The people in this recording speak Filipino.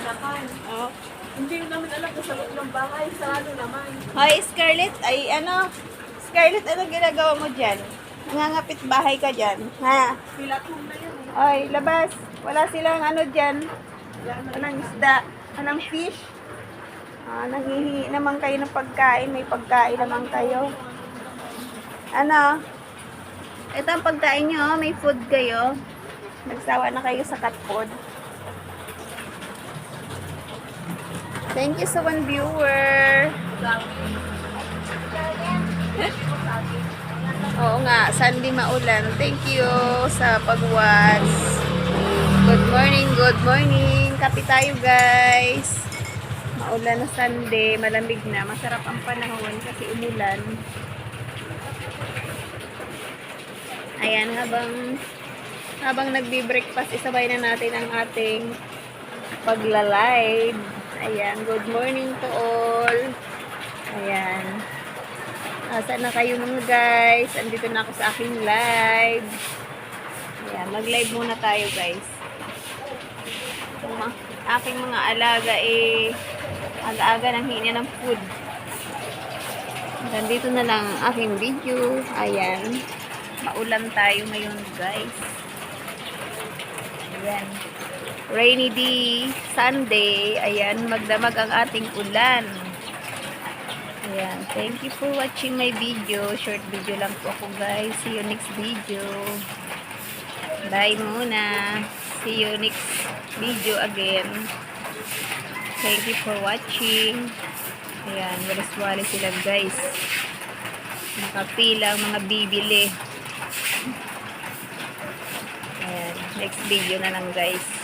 Oh. Hindi namin alam kung sa loob ng bahay. Sarado naman. Hoy, Scarlett, ay ano? Scarlett, ano ginagawa mo dyan? Nangangapit bahay ka dyan, ha? Pilatum na yun. Hoy, labas. Wala silang ano dyan. Anong isda? Anong fish? Nanghihingi naman kayo ng pagkain. May pagkain naman kayo. Ano? Ito ang pagkain nyo. May food kayo. Nagsawa na kayo sa cat food. Thank you sa one viewer. Oo nga, Sunday maulan. Thank you sa pag-watch. Good morning, good morning. Kape tayo guys. Maulan na Sunday, malamig na. Masarap ang panahon kasi umulan. Ayan, habang nagbi-breakfast, isabay na natin ang ating pagla-live. Ayan, good morning to all. Ayan. Saan na kayo mga guys? Andito na ako sa aking live. Ayan, mag-live muna tayo guys. Aking mga alaga aga-aga nang hingi ng food. Nandito na lang ang aking video. Ayan. Maulan tayo ngayon guys. Ayan. Rainy day, Sunday. Ayan, magdamag ang ating ulan. Ayan, thank you for watching my video. Short video lang po ako guys. See you next video. Bye muna. See you next video again. Thank you for watching. Ayan, walis-walis sila guys. Nakapila ang mga bibili. Ayan, next video na lang guys.